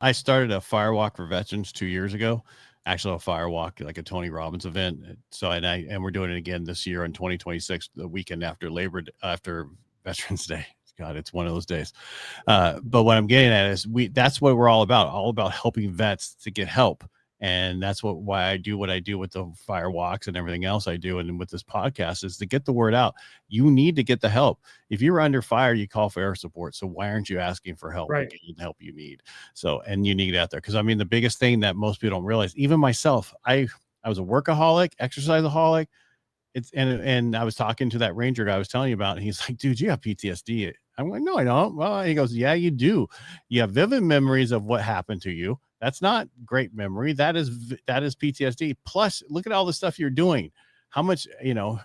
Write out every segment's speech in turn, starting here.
I started a fire walk for veterans 2 years ago. Actually, a fire walk, like a Tony Robbins event. So, and we're doing it again this year in 2026, the weekend after after Veterans Day. God, it's one of those days. But what I'm getting at is that's what we're all about helping vets to get help. And that's why I do what I do with the fire walks and everything else I do. And with this podcast is to get the word out. You need to get the help. If you're under fire, you call for air support. So why aren't you asking for help and Right. getting the help you need? So, and you need it out there. Cause I mean, the biggest thing that most people don't realize, even myself, I was a workaholic, exerciseaholic. And I was talking to that ranger guy I was telling you about, and he's like, dude, you have PTSD. I'm like, no, I don't. Well, he goes, yeah, you do. You have vivid memories of what happened to you. That's not great memory. That is PTSD. Plus, look at all the stuff you're doing. How much,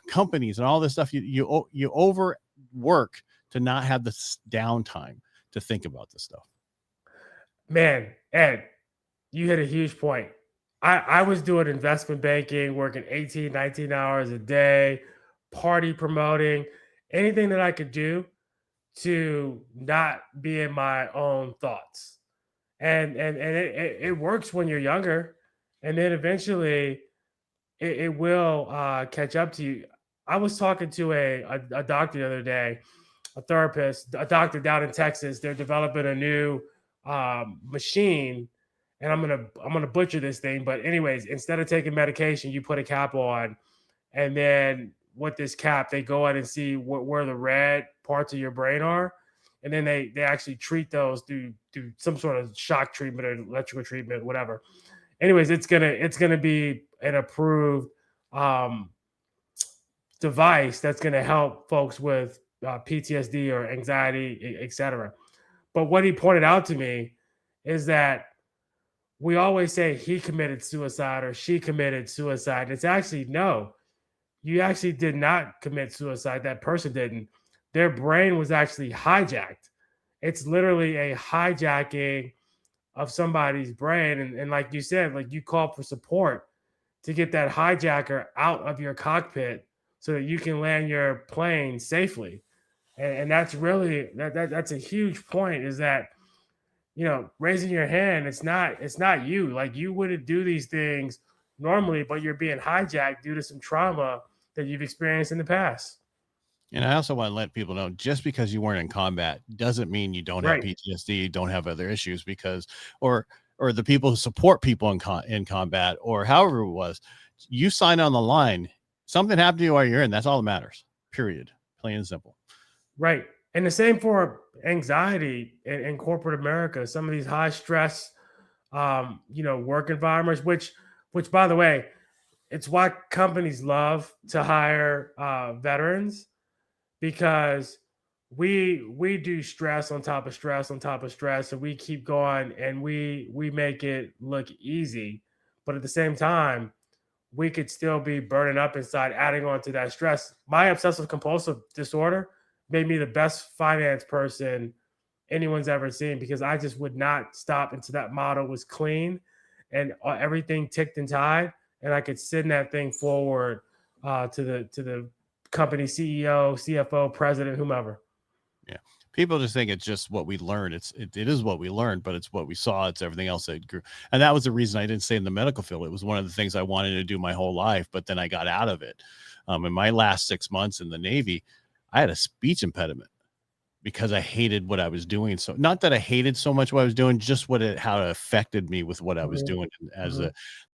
companies and all this stuff you overwork to not have this downtime to think about this stuff. Man, Ed, you hit a huge point. I was doing investment banking, working 18, 19 hours a day, party promoting, anything that I could do to not be in my own thoughts. And it works when you're younger. And then eventually it will catch up to you. I was talking to a doctor the other day, a therapist, a doctor down in Texas. They're developing a new machine, and I'm gonna butcher this thing. But anyways, instead of taking medication, you put a cap on, and then with this cap, they go out and see where the red parts of your brain are, and then they actually treat those through some sort of shock treatment or electrical treatment, whatever. Anyways, it's gonna be an approved um, device that's gonna help folks with PTSD or anxiety, etc. But what he pointed out to me is that we always say he committed suicide or she committed suicide. It's actually no, you actually did not commit suicide. That person didn't. Their brain was actually hijacked. It's literally a hijacking of somebody's brain. And like you said, like you called for support to get that hijacker out of your cockpit so that you can land your plane safely. And that's really that's a huge point is that raising your hand, it's not you. Like you wouldn't do these things normally, but you're being hijacked due to some trauma that you've experienced in the past. And I also want to let people know just because you weren't in combat doesn't mean you don't have Right. PTSD, don't have other issues because or or the people who support people in combat or however it was, you signed on the line. Something happened to you while you're in. That's all that matters. Period. Plain and simple. Right. And the same for anxiety in corporate America. Some of these high stress, work environments, which by the way, it's why companies love to hire veterans because we do stress on top of stress on top of stress, and we keep going and we make it look easy, but at the same time, we could still be burning up inside, adding on to that stress. My obsessive compulsive disorder made me the best finance person anyone's ever seen because I just would not stop until that model was clean and everything ticked and tied, and I could send that thing forward to the company CEO, CFO, president, whomever. Yeah. People just think it's just what we learned. It is what we learned, but it's what we saw. It's everything else that grew. And that was the reason I didn't stay in the medical field. It was one of the things I wanted to do my whole life, but then I got out of it. In my last 6 months in the Navy, I had a speech impediment because I hated what I was doing. So not that I hated so much what I was doing, just how it affected me with what I was Mhm, doing as mhm. a